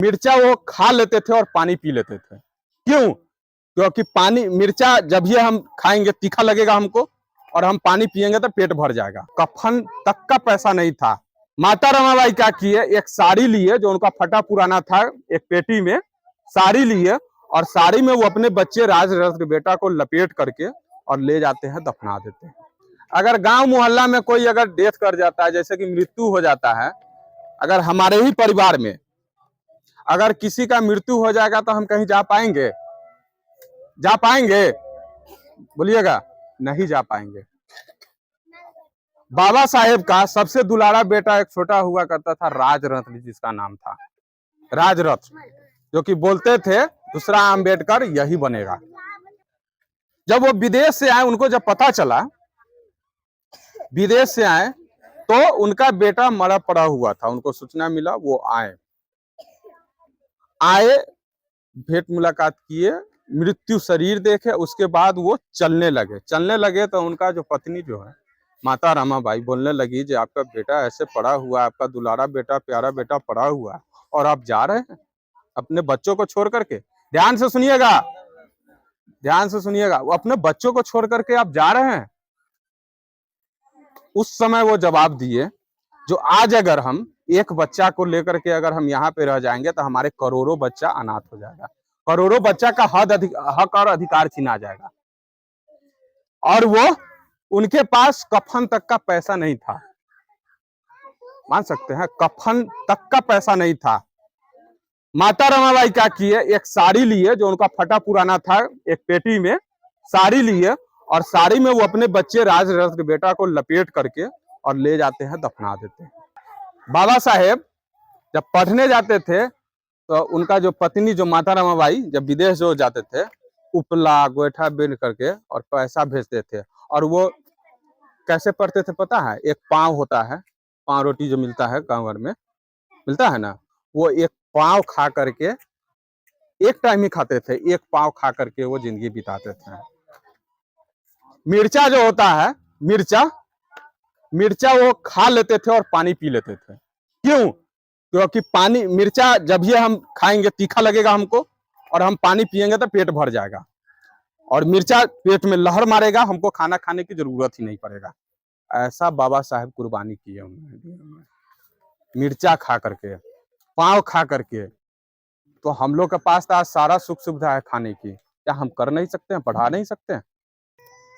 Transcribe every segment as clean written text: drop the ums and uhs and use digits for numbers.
मिर्चा वो खा लेते थे और पानी पी लेते थे। क्यों? क्योंकि पानी मिर्चा जब ये हम खाएंगे तीखा लगेगा हमको, और हम पानी पिएंगे तो पेट भर जाएगा। कफन तक का पैसा नहीं था। माता रमाबाई क्या किए, एक साड़ी लिए जो उनका फटा पुराना था, एक पेटी में साड़ी लिए, और साड़ी में वो अपने बच्चे राजरथ के बेटा को लपेट करके और ले जाते हैं, दफना देते हैं। अगर गांव मोहल्ला में कोई अगर डेथ कर जाता है, जैसे कि मृत्यु हो जाता है, अगर हमारे ही परिवार में अगर किसी का मृत्यु हो जाएगा तो हम कहीं जा पाएंगे? जा पाएंगे? बोलिएगा, नहीं जा पाएंगे। बाबा साहेब का सबसे दुलारा बेटा एक छोटा हुआ करता था, राजरथ जिसका नाम था राजरथ, जो कि बोलते थे दूसरा अम्बेडकर यही बनेगा। जब वो विदेश से आए, उनको जब पता चला विदेश से आए तो उनका बेटा मरा पड़ा हुआ था, उनको सूचना मिला, वो आए भेंट मुलाकात किए, मृत्यु शरीर देखे, उसके बाद वो चलने लगे तो उनका जो पत्नी जो है माता रमाबाई बोलने लगी कि आपका बेटा ऐसे पड़ा हुआ है, आपका दुलारा बेटा प्यारा बेटा पड़ा हुआ है और आप जा रहे हैं अपने बच्चों को छोड़ करके। ध्यान से सुनिएगा, वो अपने बच्चों को छोड़ करके आप जा रहे हैं। उस समय वो जवाब दिए, जो आज अगर हम एक बच्चा को लेकर के अगर हम यहाँ पे रह जाएंगे तो हमारे करोड़ों बच्चा अनाथ हो जाएगा, करोड़ों बच्चा का हक और अधिकार छीना जाएगा। और वो उनके पास कफन तक का पैसा नहीं था, मान सकते हैं, कफन तक का पैसा नहीं था। माता रमाबाई क्या किए, एक साड़ी लिए जो उनका फटा पुराना था, एक पेटी में साड़ी लिए, और साड़ी में वो अपने बच्चे राजरथ के बेटा को लपेट करके और ले जाते हैं, दफना देते हैं। बाबा साहेब जब पढ़ने जाते थे तो उनका जो पत्नी जो माता रमाबाई जब विदेश जो जाते थे, उपला गोईठा बेच करके और पैसा भेजते थे। और वो कैसे पढ़ते थे पता है? एक पाव होता है, पाव रोटी जो मिलता है गाँव घर में मिलता है ना, वो एक पाव खा करके, एक टाइम ही खाते थे, एक पाव खा करके वो जिंदगी बिताते थे। मिर्चा जो होता है, मिर्चा वो खा लेते थे और पानी पी लेते थे। क्यों? क्योंकि पानी मिर्चा जब ये हम खाएंगे तीखा लगेगा हमको, और हम पानी पिएंगे तो पेट भर जाएगा, और मिर्चा पेट में लहर मारेगा, हमको खाना खाने की जरूरत ही नहीं पड़ेगा। ऐसा बाबा साहेब कुर्बानी किए उन्होंने, मिर्चा खा करके, पाव खा करके। तो हम लोग के पास तो आज सारा सुख सुविधा है खाने की, क्या हम कर नहीं सकते हैं, पढ़ा नहीं सकते हैं?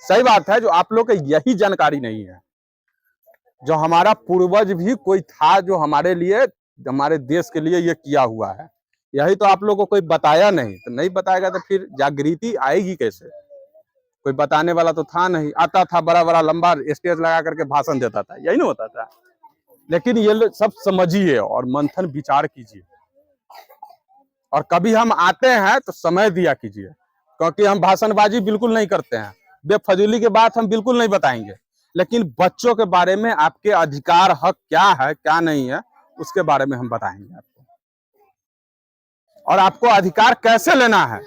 सही बात है, जो आप लोग को यही जानकारी नहीं है। जो हमारा पूर्वज भी कोई था जो हमारे लिए, हमारे देश के लिए ये किया हुआ है, यही तो आप लोग को कोई बताया नहीं। तो नहीं बताएगा तो फिर जागृति आएगी कैसे? कोई बताने वाला तो था नहीं, आता था बड़ा बड़ा लंबा स्टेज लगा करके भाषण देता था, यही ना होता था। लेकिन ये सब समझिए और मंथन विचार कीजिए, और कभी हम आते हैं तो समय दिया कीजिए, क्योंकि हम भाषणबाजी बिल्कुल नहीं करते हैं, बेफजूली के बात हम बिल्कुल नहीं बताएंगे। लेकिन बच्चों के बारे में आपके अधिकार हक क्या है क्या नहीं है, उसके बारे में हम बताएंगे आपको, और आपको अधिकार कैसे लेना है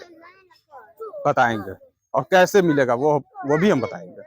बताएंगे, और कैसे मिलेगा वो भी हम बताएंगे।